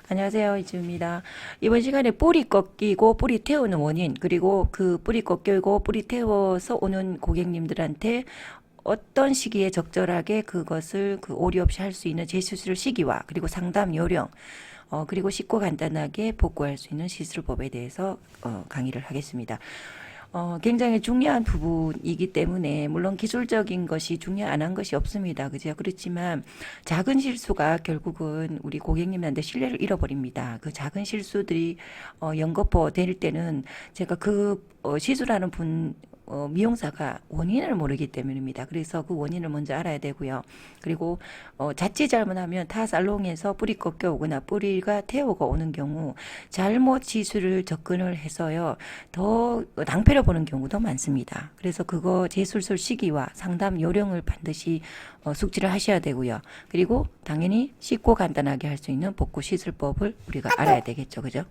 안녕하세요. 이지우입니다. 이번 시간에 뿌리 꺾이고 뿌리 태우는 원인, 그리고 그 뿌리 꺾이고 뿌리 태워서 오는 고객님들한테 어떤 시기에 적절하게 그것을 오류 없이 할 수 있는 재수술 시기와 그리고 상담 요령, 그리고 쉽고 간단하게 복구할 수 있는 시술법에 대해서 강의를 하겠습니다. 굉장히 중요한 부분이기 때문에 물론 기술적인 것이 중요 안 한 것이 없습니다. 그죠? 그렇지만 작은 실수가 결국은 우리 고객님한테 신뢰를 잃어버립니다. 그 작은 실수들이 연거푸 될 때는 제가 시술하는 분 미용사가 원인을 모르기 때문입니다. 그래서 그 원인을 먼저 알아야 되고요. 그리고 자칫 잘못하면 타 살롱에서 뿌리 꺾여 오거나 뿌리가 태우고 오는 경우 잘못 시술을 접근을 해서요 더 낭패를 보는 경우도 많습니다. 그래서 그거 재술술 시기와 상담 요령을 반드시 숙지를 하셔야 되고요. 그리고 당연히 쉽고 간단하게 할 수 있는 복구 시술법을 우리가 알아야 되겠죠. 그죠?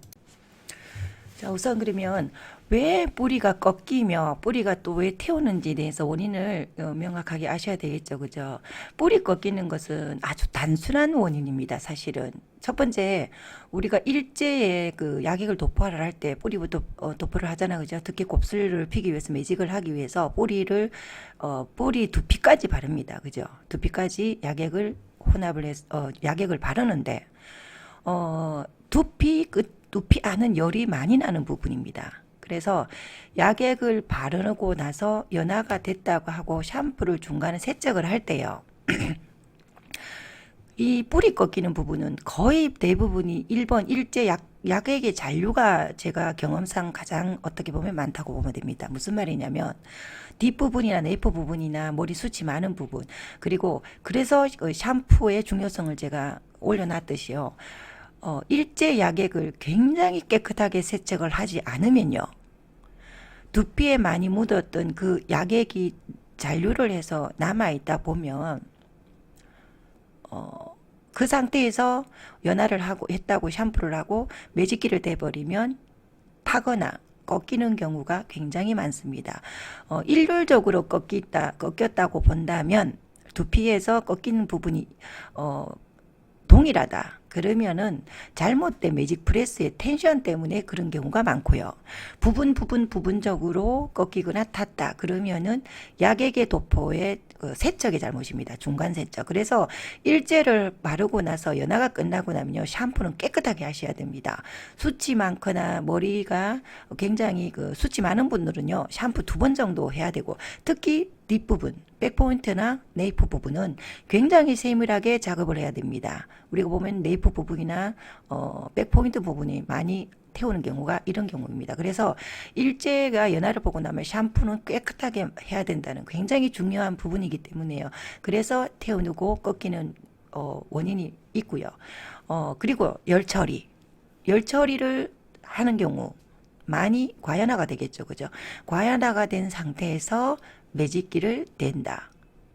자, 우선 그러면 왜 뿌리가 꺾이며 뿌리가 또 왜 태우는지에 대해서 원인을 명확하게 아셔야 되겠죠. 그죠? 뿌리 꺾이는 것은 아주 단순한 원인입니다. 사실은. 첫 번째, 우리가 일제에 그 약액을 도포를 할 때 뿌리부터 도포를 하잖아. 그죠? 특히 곱슬을 피기 위해서 매직을 하기 위해서 뿌리 두피까지 바릅니다. 그죠? 두피까지 약액을 혼합을 해서 약액을 바르는데 두피 안은 열이 많이 나는 부분입니다. 그래서 약액을 바르고 나서 연화가 됐다고 하고 샴푸를 중간에 세척을 할 때요. 이 뿌리 꺾이는 부분은 거의 대부분이 1번 약액의 잔류가 제가 경험상 가장 어떻게 보면 많다고 보면 됩니다. 무슨 말이냐면 뒷부분이나 네이프 부분이나 머리 숱이 많은 부분, 그리고 그래서 샴푸의 중요성을 제가 올려놨듯이요. 일제 약액을 굉장히 깨끗하게 세척을 하지 않으면요. 두피에 많이 묻었던 그 약액이 잔류를 해서 남아있다 보면, 그 상태에서 연화를 했다고 샴푸를 하고 매직기를 대버리면 타거나 꺾이는 경우가 굉장히 많습니다. 일률적으로 꺾였다고 본다면 두피에서 꺾이는 부분이, 동일하다. 그러면은 잘못된 매직 프레스의 텐션 때문에 그런 경우가 많고요. 부분적으로 꺾이거나 탔다. 그러면은 약액의 도포의 세척의 잘못입니다. 중간 세척. 그래서 일제를 바르고 나서 연화가 끝나고 나면요. 샴푸는 깨끗하게 하셔야 됩니다. 숱이 많거나 머리가 굉장히 숱이 많은 분들은요. 샴푸 2번 정도 해야 되고, 특히 뒷부분, 백포인트나 네이프 부분은 굉장히 세밀하게 작업을 해야 됩니다. 우리가 보면 네이프 부분이나 백포인트 부분이 많이 태우는 경우가 이런 경우입니다. 그래서 일제가 연화를 보고 나면 샴푸는 깨끗하게 해야 된다는 굉장히 중요한 부분이기 때문에요. 그래서 태우고 꺾이는 원인이 있고요. 그리고 열처리를 하는 경우 많이 과연화가 되겠죠. 그죠? 과연화가 된 상태에서 매직기를 댄다.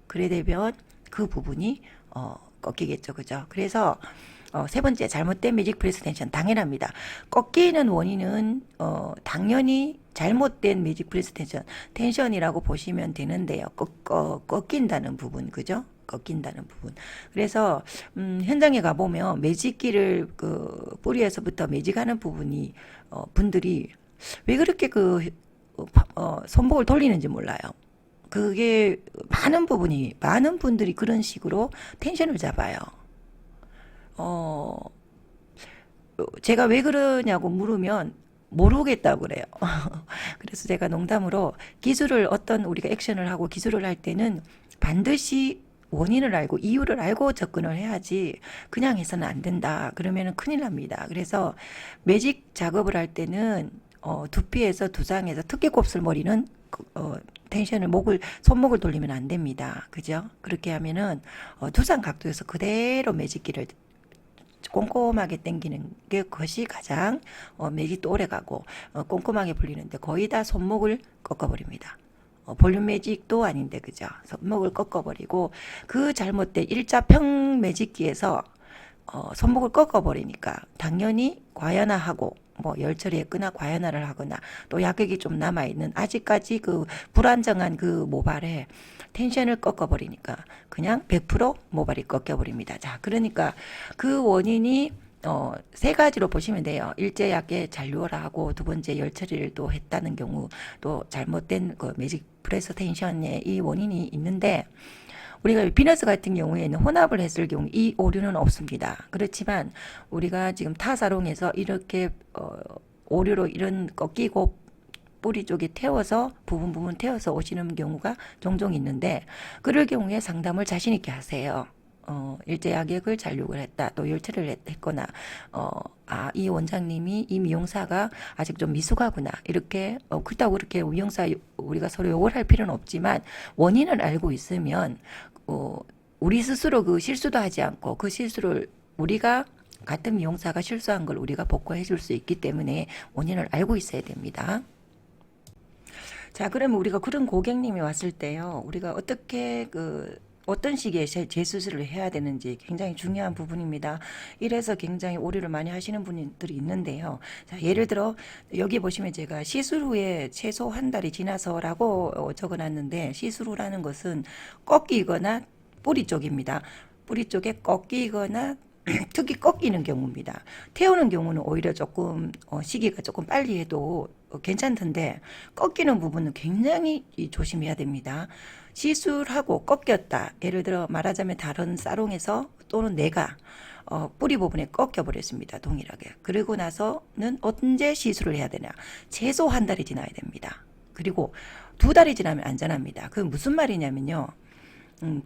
그래 되면 그 부분이 꺾이겠죠. 그죠? 그래서 세 번째, 잘못된 매직 프레스 텐션 당연합니다. 꺾이는 원인은 당연히 잘못된 매직 프레스 텐션이라고 보시면 되는데요. 꺾인다는 부분, 그죠? 꺾인다는 부분. 그래서 현장에 가보면 매직기를 뿌리에서부터 매직하는 분들이 왜 그렇게 손목을 돌리는지 몰라요. 그게 많은 분들이 그런 식으로 텐션을 잡아요. 어, 제가 왜 그러냐고 물으면 모르겠다고 그래요. 그래서 제가 농담으로 우리가 액션을 하고 기술을 할 때는 반드시 원인을 알고 이유를 알고 접근을 해야지 그냥 해서는 안 된다. 그러면은 큰일 납니다. 그래서 매직 작업을 할 때는 두피에서 두상에서 특히 곱슬머리는 손목을 돌리면 안 됩니다. 그죠? 그렇게 하면은 두상 각도에서 그대로 매직기를 꼼꼼하게 당기는 게 것이 가장 매직도 오래 가고 꼼꼼하게 풀리는데 거의 다 손목을 꺾어버립니다. 볼륨 매직도 아닌데 그죠? 손목을 꺾어버리고 그 잘못된 일자평 매직기에서 손목을 꺾어버리니까 당연히 과연화하고 뭐 열처리했거나 과연화를 하거나 또 약액이 좀 남아있는 아직까지 그 불안정한 그 모발에 텐션을 꺾어버리니까 그냥 100% 모발이 꺾여버립니다. 자, 그러니까 그 원인이 세 가지로 보시면 돼요. 일제약에 잔류를 하고 두 번째 열 처리를 또 했다는 경우, 또 잘못된 그 매직 프레스 텐션의 이 원인이 있는데, 우리가 비너스 같은 경우에는 혼합을 했을 경우 이 오류는 없습니다. 그렇지만 우리가 지금 타사롱에서 이렇게 오류로 이런 꺾이고 뿌리 쪽에 태워서 부분 태워서 오시는 경우가 종종 있는데, 그럴 경우에 상담을 자신 있게 하세요. 일제 약액을 잔류를 했다, 또 열처리를 했거나, 이 원장님이, 이 미용사가 아직 좀 미숙하구나, 이렇게, 그렇다고 그렇게 미용사 우리가 서로 욕을 할 필요는 없지만, 원인을 알고 있으면, 우리 스스로 그 실수도 하지 않고, 그 실수를 우리가 같은 미용사가 실수한 걸 우리가 복구해 줄 수 있기 때문에 원인을 알고 있어야 됩니다. 자, 그러면 우리가 그런 고객님이 왔을 때요, 우리가 어떻게 어떤 시기에 재수술을 해야 되는지 굉장히 중요한 부분입니다. 이래서 굉장히 오류를 많이 하시는 분들이 있는데요. 자, 예를 들어 여기 보시면 제가 시술 후에 최소 한 달이 지나서라고 적어놨는데, 시술 후라는 것은 꺾이거나 뿌리 쪽입니다. 뿌리 쪽에 꺾이거나 특히 꺾이는 경우입니다. 태우는 경우는 오히려 조금 시기가 조금 빨리 해도 괜찮던데, 꺾이는 부분은 굉장히 조심해야 됩니다. 시술하고 꺾였다, 예를 들어 말하자면 다른 사롱에서 또는 내가 뿌리 부분에 꺾여 버렸습니다. 동일하게. 그리고 나서는 언제 시술을 해야 되냐, 최소 한 달이 지나야 됩니다. 그리고 두 달이 지나면 안전합니다. 그 무슨 말이냐면요,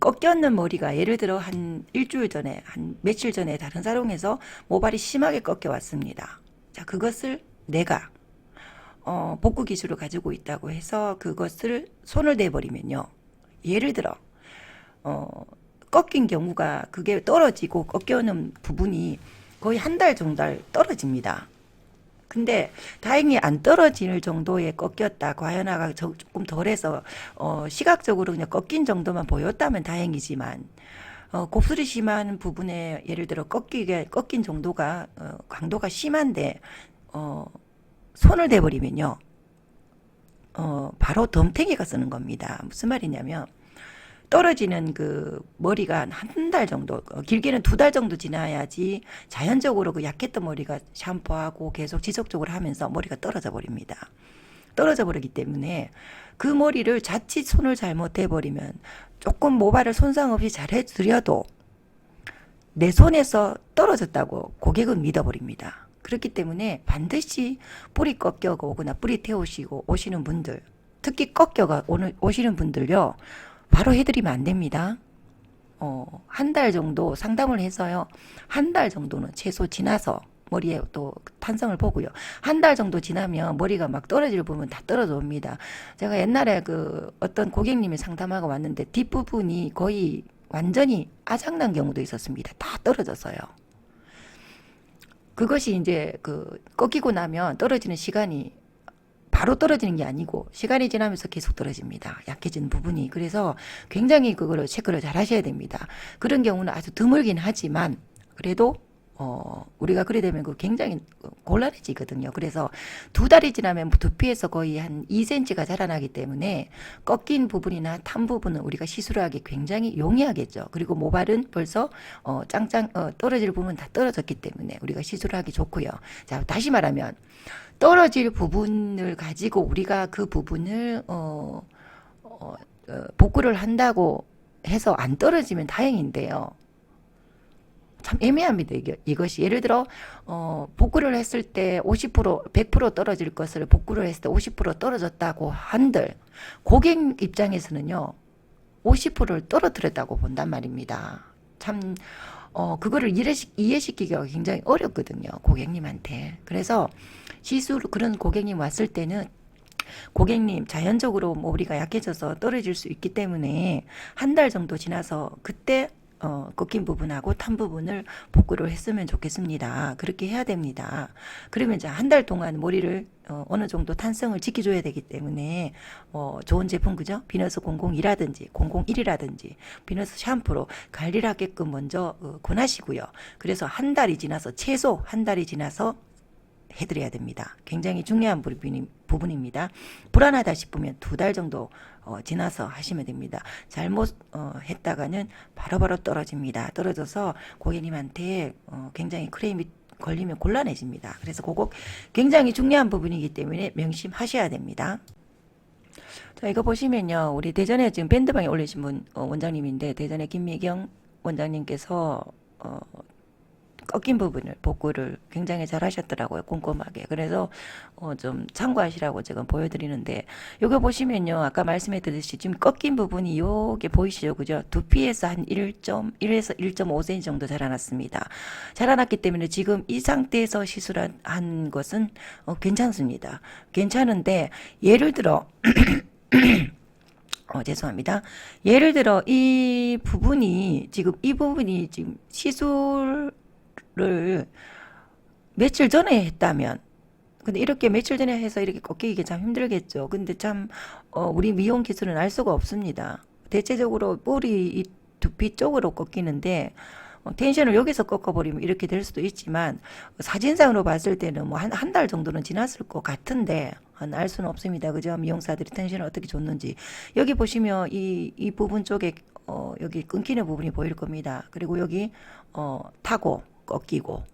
꺾였는 머리가 예를 들어 한 일주일 전에, 한 며칠 전에 다른 사롱에서 모발이 심하게 꺾여 왔습니다. 자, 그것을 내가 복구 기술을 가지고 있다고 해서 그것을 손을 대버리면요, 예를 들어 꺾인 경우가 그게 떨어지고 꺾여는 부분이 거의 한 달 정도 떨어집니다. 근데 다행히 안 떨어질 정도의 꺾였다, 과연화가 조금 덜해서 시각적으로 그냥 꺾인 정도만 보였다면 다행이지만, 곱슬이 심한 부분에 예를 들어 꺾인 정도가 강도가 심한데 손을 대버리면요, 바로 덤탱이가 쓰는 겁니다. 무슨 말이냐면, 떨어지는 그 머리가 한 달 정도, 길게는 두 달 정도 지나야지 자연적으로 그 약했던 머리가 샴푸하고 계속 지속적으로 하면서 머리가 떨어져 버립니다. 떨어져 버리기 때문에 그 머리를 자칫 손을 잘못해 버리면, 조금 모발을 손상 없이 잘 해드려도 내 손에서 떨어졌다고 고객은 믿어버립니다. 그렇기 때문에 반드시 뿌리 꺾여 오거나 뿌리 태우시고 오시는 분들, 특히 꺾여가 오시는 분들요, 바로 해드리면 안 됩니다. 한 달 정도 상담을 해서요, 한 달 정도는 최소 지나서 머리에 또 탄성을 보고요, 한 달 정도 지나면 머리가 막 떨어질 부분 다 떨어져 옵니다. 제가 옛날에 어떤 고객님이 상담하고 왔는데 뒷부분이 거의 완전히 아작난 경우도 있었습니다. 다 떨어졌어요. 그것이 이제 꺾이고 나면 떨어지는 시간이 바로 떨어지는 게 아니고 시간이 지나면서 계속 떨어집니다. 약해진 부분이. 그래서 굉장히 그거를 체크를 잘 하셔야 됩니다. 그런 경우는 아주 드물긴 하지만 그래도 우리가 그래 되면 굉장히 곤란해지거든요. 그래서 두 달이 지나면 두피에서 거의 한 2cm가 자라나기 때문에 꺾인 부분이나 탄 부분은 우리가 시술하기 굉장히 용이하겠죠. 그리고 모발은 벌써 짱짱 떨어질 부분 다 떨어졌기 때문에 우리가 시술하기 좋고요. 자, 다시 말하면 떨어질 부분을 가지고 우리가 그 부분을 복구를 한다고 해서 안 떨어지면 다행인데요. 참 애매합니다. 이것이 예를 들어 복구를 했을 때 50% 100% 떨어질 것을 복구를 했을 때 50% 떨어졌다고 한들 고객 입장에서는요, 50%를 떨어뜨렸다고 본단 말입니다. 참 그거를 이해시키기가 굉장히 어렵거든요, 고객님한테. 그래서 시술 그런 고객님 왔을 때는, 고객님 자연적으로 우리가 약해져서 떨어질 수 있기 때문에 한 달 정도 지나서 그때 꺾인 부분하고 탄 부분을 복구를 했으면 좋겠습니다. 그렇게 해야 됩니다. 그러면 이제 한 달 동안 머리를 어느 정도 탄성을 지켜줘야 되기 때문에 좋은 제품, 그죠? 비너스 002라든지 001이라든지 비너스 샴푸로 관리를 하게끔 먼저 권하시고요. 그래서 한 달이 지나서, 최소 한 달이 지나서 해드려야 됩니다. 굉장히 중요한 부분입니다. 불안하다 싶으면 두 달 정도 지나서 하시면 됩니다. 잘못 했다가는 바로바로 떨어집니다. 떨어져서 고객님한테 굉장히 걸리면 곤란해집니다. 그래서 그거 굉장히 중요한 부분이기 때문에 명심하셔야 됩니다. 자, 이거 보시면요. 우리 대전에 지금 밴드방에 올리신 분, 원장님인데, 대전의 김미경 원장님께서, 꺾인 부분을, 복구를 굉장히 잘 하셨더라고요. 꼼꼼하게. 그래서, 좀 참고하시라고 지금 보여드리는데, 요거 보시면요. 아까 말씀해 드렸듯이 지금 꺾인 부분이 요게 보이시죠? 그죠? 두피에서 한 1에서 1.5cm 정도 자라났습니다. 자라났기 때문에 지금 이 상태에서 시술한 것은, 괜찮습니다. 괜찮은데, 예를 들어, 죄송합니다. 예를 들어 이 부분이 지금 시술을 며칠 전에 했다면, 근데 이렇게 며칠 전에 해서 이렇게 꺾이기 참 힘들겠죠. 근데 참 우리 미용 기술은 알 수가 없습니다. 대체적으로 뿌리 이 두피 쪽으로 꺾이는데, 텐션을 여기서 꺾어버리면 이렇게 될 수도 있지만, 사진상으로 봤을 때는 뭐 한 달 정도는 지났을 것 같은데, 알 수는 없습니다. 그죠? 미용사들이 텐션을 어떻게 줬는지. 여기 보시면 이 부분 쪽에, 여기 끊기는 부분이 보일 겁니다. 그리고 여기, 타고, 꺾이고.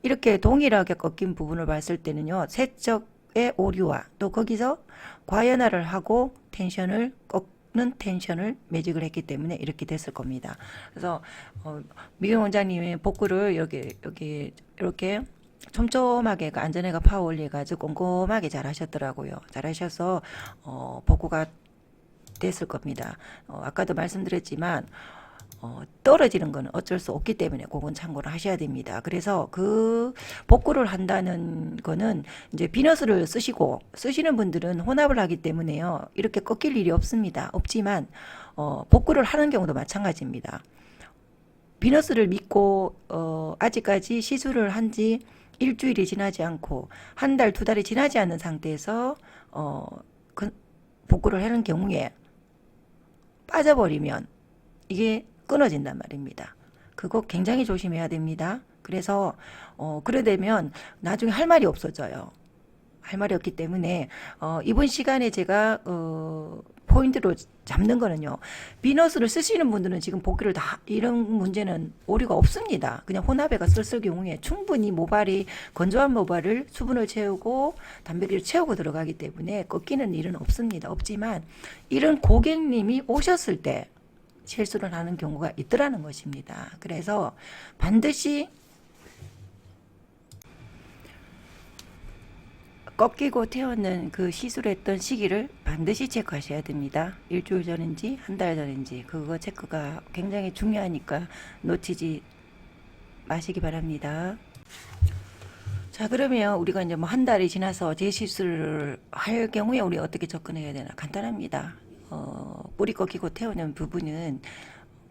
이렇게 동일하게 꺾인 부분을 봤을 때는요, 세척의 오류와 또 거기서 과연화를 하고 꺾는 텐션을 매직을 했기 때문에 이렇게 됐을 겁니다. 그래서 미경 원장님의 복구를 여기 이렇게 촘촘하게 안전해가 파워 올려가지고 꼼꼼하게 잘 하셨더라고요. 잘 하셔서 복구가 됐을 겁니다. 아까도 말씀드렸지만 떨어지는 건 어쩔 수 없기 때문에 그건 참고를 하셔야 됩니다. 그래서 그 복구를 한다는 거는 이제 비너스를 쓰시는 분들은 혼합을 하기 때문에요. 이렇게 꺾일 일이 없지만 복구를 하는 경우도 마찬가지입니다. 비너스를 믿고 아직까지 시술을 한 지 일주일이 지나지 않고 한 달, 두 달이 지나지 않는 상태에서 복구를 하는 경우에 빠져버리면 이게 끊어진단 말입니다. 그거 굉장히 조심해야 됩니다. 그래서 그래 되면 나중에 할 말이 없어져요. 할 말이 없기 때문에 이번 시간에 제가 포인트로 잡는 거는요. 비너스를 쓰시는 분들은 지금 복귀를 다 이런 문제는 오류가 없습니다. 그냥 혼합해가 쓸 경우에 충분히 건조한 모발을 수분을 채우고 단백질을 채우고 들어가기 때문에 꺾이는 일은 없지만 이런 고객님이 오셨을 때 실수를 하는 경우가 있더라는 것입니다. 그래서 반드시 꺾이고 태우는 그 시술했던 시기를 반드시 체크하셔야 됩니다. 일주일 전인지 한 달 전인지 그거 체크가 굉장히 중요하니까 놓치지 마시기 바랍니다. 자, 그러면 우리가 이제 뭐 한 달이 지나서 재시술을 할 경우에 우리 어떻게 접근해야 되나 간단합니다. 뿌리 꺾이고 태우는 부분은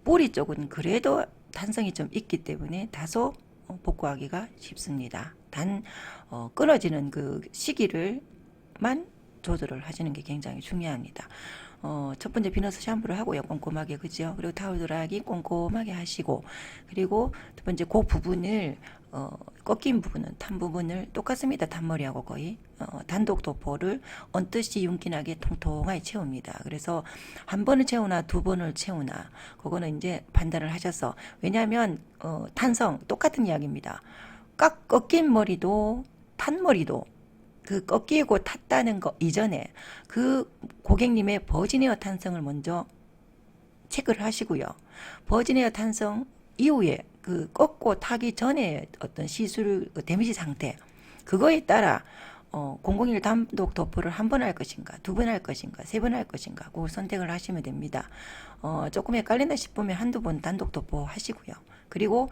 뿌리 쪽은 그래도 탄성이 좀 있기 때문에 다소 복구하기가 쉽습니다. 단 끊어지는 그 시기를만 조절을 하시는 게 굉장히 중요합니다. 첫 번째 비너스 샴푸를 하고요. 꼼꼼하게, 그죠? 그리고 타월 드라이기 꼼꼼하게 하시고, 그리고 두 번째 그 부분을 꺾인 부분은 탄 부분을 똑같습니다. 단머리하고 거의 단독 도포를 언뜻이 윤기나게 통통하게 채웁니다. 그래서 한 번을 채우나 두 번을 채우나 그거는 이제 판단을 하셔서, 왜냐하면 탄성 똑같은 이야기입니다. 꺾인 머리도 탄 머리도 그 꺾이고 탔다는 거 이전에 그 고객님의 버지니어 탄성을 먼저 체크를 하시고요. 버지니어 탄성 이후에 그 꺾고 타기 전에 어떤 시술 데미지 상태, 그거에 따라 001 단독 도포를 한 번 할 것인가, 두 번 할 것인가, 세 번 할 것인가, 그걸 선택을 하시면 됩니다. 조금 헷갈린다 싶으면 한두 번 단독 도포 하시고요. 그리고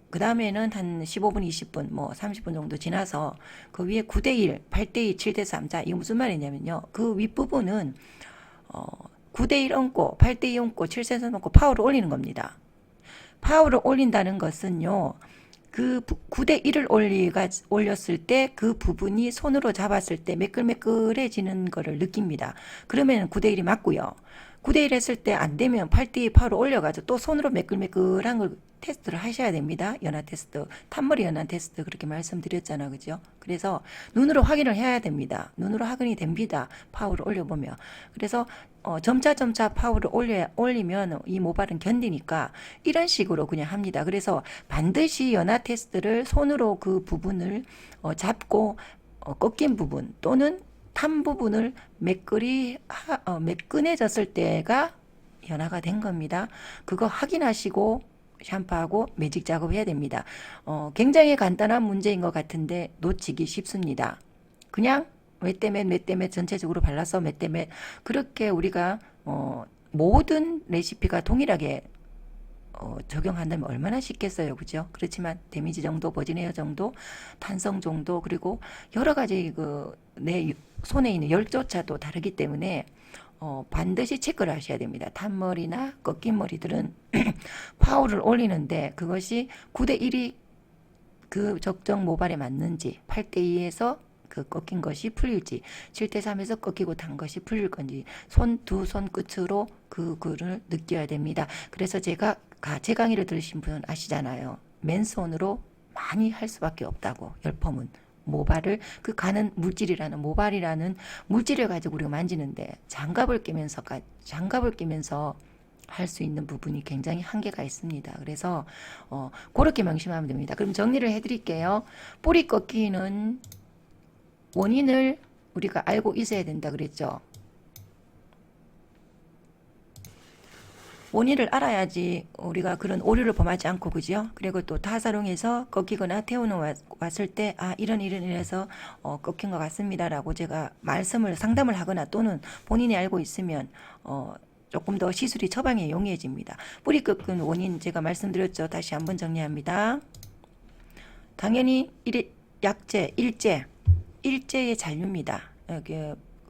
그 다음에는 한 15분, 20분, 뭐 30분 정도 지나서 그 위에 9대1, 8대2, 7대3. 자, 이게 무슨 말이냐면요. 그 윗부분은 9대1 얹고, 8대2 얹고, 7대3 얹고 파워를 올리는 겁니다. 파워를 올린다는 것은요. 그 9대1을 올렸을 때 그 부분이 손으로 잡았을 때 매끌매끌해지는 거를 느낍니다. 그러면 9대1이 맞고요. 9대1 했을 때 안 되면 팔띠 파워를 올려가지고 또 손으로 매끌매끌한 걸 테스트를 하셔야 됩니다. 연화 테스트, 탄머리 연화 테스트 그렇게 말씀드렸잖아, 그죠? 그래서 눈으로 확인을 해야 됩니다. 눈으로 확인이 됩니다. 파워를 올려보면. 그래서 점차 파워를 올리면 이 모발은 견디니까 이런 식으로 그냥 합니다. 그래서 반드시 연화 테스트를 손으로 그 부분을 잡고 꺾인 부분 또는 탄 부분을 매끈해졌을 때가 연화가 된 겁니다. 그거 확인하시고 샴푸하고 매직 작업해야 됩니다. 굉장히 간단한 문제인 것 같은데 놓치기 쉽습니다. 그냥 맷대맨 전체적으로 발라서 맷대맨 그렇게 우리가 모든 레시피가 동일하게 적용한다면 얼마나 쉽겠어요, 그죠? 그렇지만 데미지 정도, 버진에어 정도, 탄성 정도, 그리고 여러 가지 내 손에 있는 열조차도 다르기 때문에 반드시 체크를 하셔야 됩니다. 탄머리나 꺾인 머리들은 파워를 올리는데 그것이 9대1이 그 적정 모발에 맞는지, 8대2에서 그 꺾인 것이 풀릴지, 7대3에서 꺾이고 단 것이 풀릴 건지, 두 손 끝으로 그거를 느껴야 됩니다. 그래서 제가 제 강의를 들으신 분 아시잖아요. 맨손으로 많이 할 수밖에 없다고. 열펌은 모발을 그 가는 물질이라는 모발이라는 물질을 가지고 우리가 만지는데 장갑을 끼면서 할 수 있는 부분이 굉장히 한계가 있습니다. 그래서 그렇게 명심하면 됩니다. 그럼 정리를 해드릴게요. 뿌리 꺾이는 원인을 우리가 알고 있어야 된다 그랬죠. 원인을 알아야지 우리가 그런 오류를 범하지 않고, 그죠? 그리고 또 타사롱에서 꺾이거나 태우는 왔을 때 이래서 꺾인 것 같습니다라고 제가 상담을 하거나 또는 본인이 알고 있으면 조금 더 시술이 처방에 용이해집니다. 뿌리 꺾은 원인 제가 말씀드렸죠. 다시 한번 정리합니다. 당연히 일제의 잔류입니다.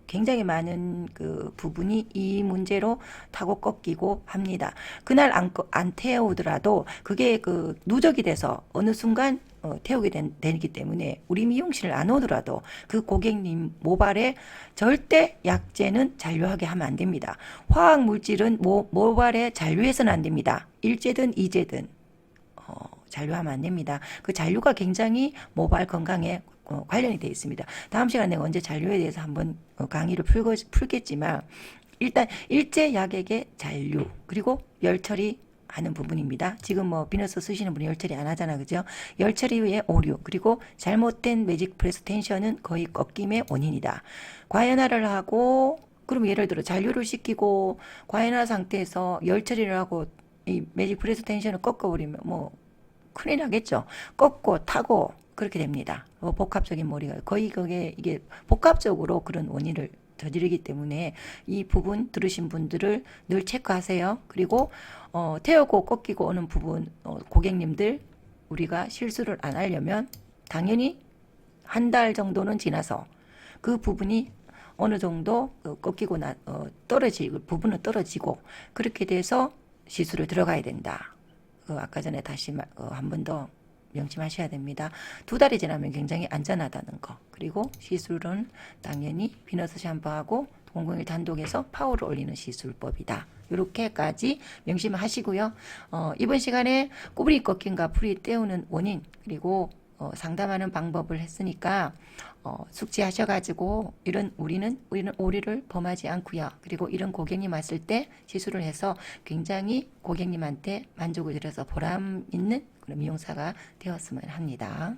굉장히 많은 그 부분이 이 문제로 타고 꺾이고 합니다. 그날 안 태우더라도 그게 그 누적이 돼서 어느 순간 태우게 되기 때문에 우리 미용실을 안 오더라도 그 고객님 모발에 절대 약재는 잔류하게 하면 안 됩니다. 화학 물질은 모발에 잔류해서는 안 됩니다. 일제든 이제든 잔류하면 안 됩니다. 그 잔류가 굉장히 모발 건강에 관련이 되어 있습니다. 다음 시간에 내가 언제 잔류에 대해서 한번 강의를 풀겠지만 일단 일제 약액의 잔류 그리고 열 처리 하는 부분입니다. 지금 비너스 쓰시는 분이 열 처리 안 하잖아, 그죠? 열 처리 후에 오류 그리고 잘못된 매직 프레스 텐션은 거의 꺾임의 원인이다. 과연화를 하고 그럼 예를 들어 잔류를 시키고 과연화 상태에서 열 처리를 하고 이 매직 프레스 텐션을 꺾어버리면 큰일 나겠죠. 꺾고 타고 그렇게 됩니다. 복합적인 머리가 거의 이게 복합적으로 그런 원인을 저지르기 때문에 이 부분 들으신 분들을 늘 체크하세요. 그리고 태우고 꺾이고 오는 부분 고객님들 우리가 실수를 안 하려면 당연히 한 달 정도는 지나서 그 부분이 어느 정도 꺾이고 부분은 떨어지고 그렇게 돼서 시술을 들어가야 된다. 아까 전에 다시 한 번 더 명심하셔야 됩니다. 2달이 지나면 굉장히 안전하다는 거. 그리고 시술은 당연히 비너스 샴푸하고 001 단독에서 파워를 올리는 시술법이다. 이렇게까지 명심하시고요. 이번 시간에 꼬부리 꺾임과 풀이 떼우는 원인 그리고 상담하는 방법을 했으니까 숙지하셔가지고 우리는 오류를 범하지 않고요. 그리고 이런 고객님 왔을 때 시술을 해서 굉장히 고객님한테 만족을 드려서 보람 있는 그런 미용사가 되었으면 합니다.